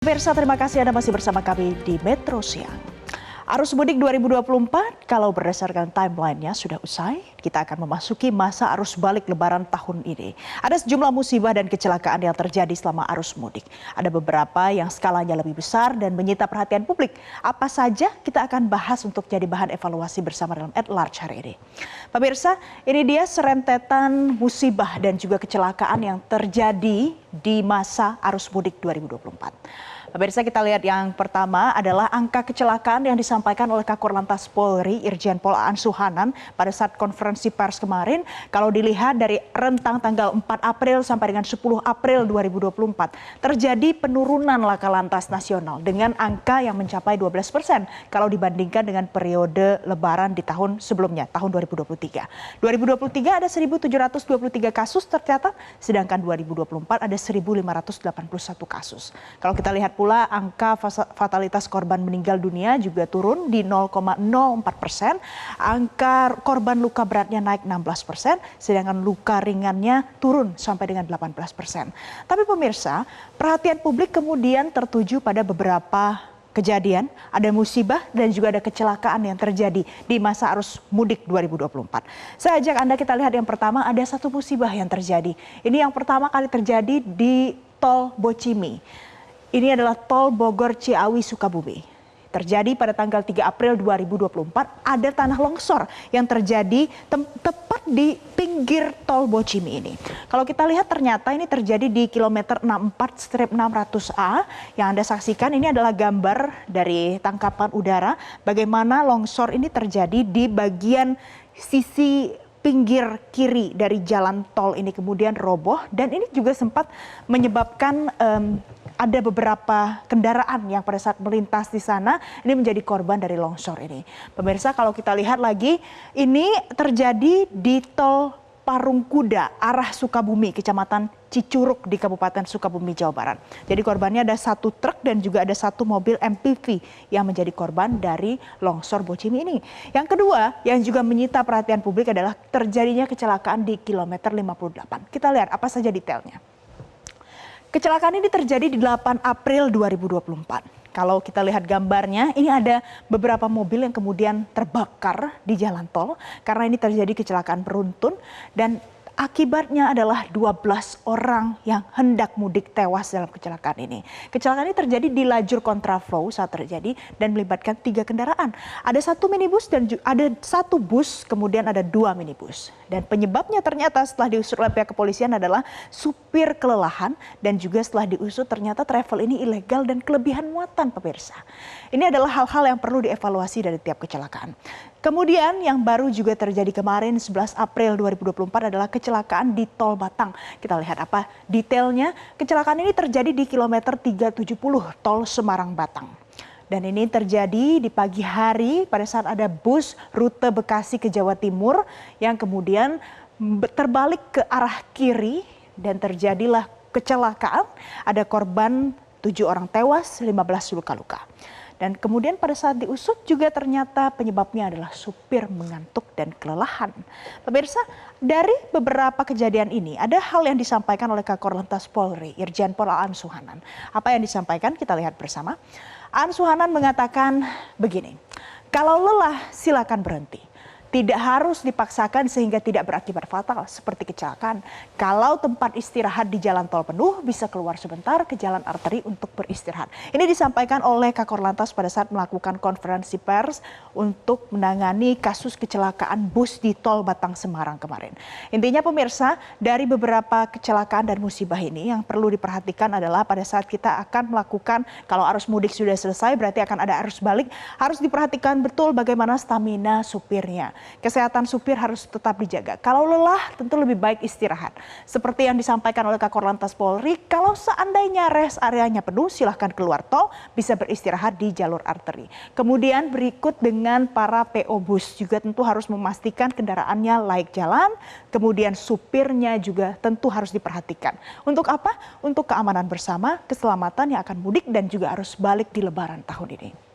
Pemirsa, terima kasih Anda masih bersama kami di Metro Siang. Arus mudik 2024 kalau berdasarkan timeline-nya sudah usai, kita akan memasuki masa arus balik lebaran tahun ini. Ada sejumlah musibah dan kecelakaan yang terjadi selama arus mudik. Ada beberapa yang skalanya lebih besar dan menyita perhatian publik. Apa saja kita akan bahas untuk jadi bahan evaluasi bersama dalam At Large hari ini. Pemirsa, ini dia serentetan musibah dan juga kecelakaan yang terjadi di masa arus mudik 2024. Pemirsa, kita lihat yang pertama adalah angka kecelakaan yang disampaikan oleh Kakor Lantas Polri Irjen Pol Aan Suhanan pada saat konferensi pers kemarin. Kalau dilihat dari rentang tanggal 4 April sampai dengan 10 April 2024, terjadi penurunan laka lantas nasional dengan angka yang mencapai 12% kalau dibandingkan dengan periode lebaran di tahun sebelumnya, tahun 2023. 2023 ada 1.723 kasus tercatat, sedangkan 2024 ada 1.581 kasus. Kalau kita lihat pula angka fatalitas korban meninggal dunia juga turun di 0,04%. Angka korban luka beratnya naik 16%, sedangkan luka ringannya turun sampai dengan 18%. Tapi pemirsa, perhatian publik kemudian tertuju pada beberapa kejadian, ada musibah dan juga ada kecelakaan yang terjadi di masa arus mudik 2024. Saya ajak Anda kita lihat yang pertama, ada satu musibah yang terjadi. Ini yang pertama kali terjadi di Tol Bocimi. Ini adalah Tol Bogor Ciawi Sukabumi. Terjadi pada tanggal 3 April 2024, ada tanah longsor yang terjadi tepat di pinggir Tol Bocimi ini. Kalau kita lihat ternyata ini terjadi di kilometer 64-600A. Yang Anda saksikan ini adalah gambar dari tangkapan udara bagaimana longsor ini terjadi di bagian sisi pinggir kiri dari jalan tol ini kemudian roboh, dan ini juga sempat menyebabkan ada beberapa kendaraan yang pada saat melintas di sana ini menjadi korban dari longsor ini. Pemirsa, kalau kita lihat lagi, ini terjadi di Tol Parungkuda arah Sukabumi, Kecamatan Cicurug di Kabupaten Sukabumi, Jawa Barat. Jadi korbannya ada satu truk dan juga ada satu mobil MPV yang menjadi korban dari longsor Bocimi ini. Yang kedua yang juga menyita perhatian publik adalah terjadinya kecelakaan di kilometer 58. Kita lihat apa saja detailnya. Kecelakaan ini terjadi di 8 April 2024. Kalau kita lihat gambarnya, ini ada beberapa mobil yang kemudian terbakar di jalan tol karena ini terjadi kecelakaan beruntun, dan akibatnya adalah 12 orang yang hendak mudik tewas dalam kecelakaan ini. Kecelakaan ini terjadi di lajur kontraflow saat terjadi dan melibatkan 3 kendaraan. Ada satu minibus dan ada satu bus, kemudian ada 2 minibus. Dan penyebabnya ternyata setelah diusut oleh pihak kepolisian adalah supir kelelahan, dan juga setelah diusut ternyata travel ini ilegal dan kelebihan muatan, pemirsa. Ini adalah hal-hal yang perlu dievaluasi dari tiap kecelakaan. Kemudian yang baru juga terjadi kemarin 11 April 2024 adalah kecelakaan di Tol Batang. Kita lihat apa detailnya. Kecelakaan ini terjadi di kilometer 370 Tol Semarang-Batang. Dan ini terjadi di pagi hari pada saat ada bus rute Bekasi ke Jawa Timur yang kemudian terbalik ke arah kiri dan terjadilah kecelakaan. Ada korban 7 orang tewas, 15 luka-luka. Dan kemudian pada saat diusut juga ternyata penyebabnya adalah supir mengantuk dan kelelahan. Pemirsa, dari beberapa kejadian ini ada hal yang disampaikan oleh Kakor Lantas Polri Irjen Pol Aan Suhanan. Apa yang disampaikan kita lihat bersama. Aan Suhanan mengatakan begini, kalau lelah silakan berhenti. Tidak harus dipaksakan sehingga tidak berakibat fatal seperti kecelakaan. Kalau tempat istirahat di jalan tol penuh, bisa keluar sebentar ke jalan arteri untuk beristirahat. Ini disampaikan oleh Kakor Lantas pada saat melakukan konferensi pers untuk menangani kasus kecelakaan bus di Tol Batang Semarang kemarin. Intinya pemirsa, dari beberapa kecelakaan dan musibah ini yang perlu diperhatikan adalah pada saat kita akan melakukan, kalau arus mudik sudah selesai berarti akan ada arus balik, harus diperhatikan betul bagaimana stamina supirnya. Kesehatan supir harus tetap dijaga. Kalau lelah tentu lebih baik istirahat. Seperti yang disampaikan oleh Kakor Lantas Polri, kalau seandainya rest areanya penuh silahkan keluar tol, bisa beristirahat di jalur arteri. Kemudian berikut dengan para PO bus juga tentu harus memastikan kendaraannya layak jalan, kemudian supirnya juga tentu harus diperhatikan. Untuk apa? Untuk keamanan bersama, keselamatan yang akan mudik dan juga arus balik di lebaran tahun ini.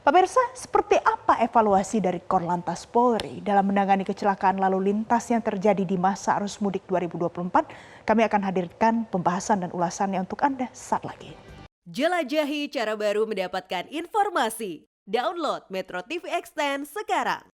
Pemirsa, seperti apa evaluasi dari Korlantas Polri dalam menangani kecelakaan lalu lintas yang terjadi di masa arus mudik 2024? Kami akan hadirkan pembahasan dan ulasannya untuk Anda saat lagi. Jelajahi cara baru mendapatkan informasi. Download Metro TV Extend sekarang.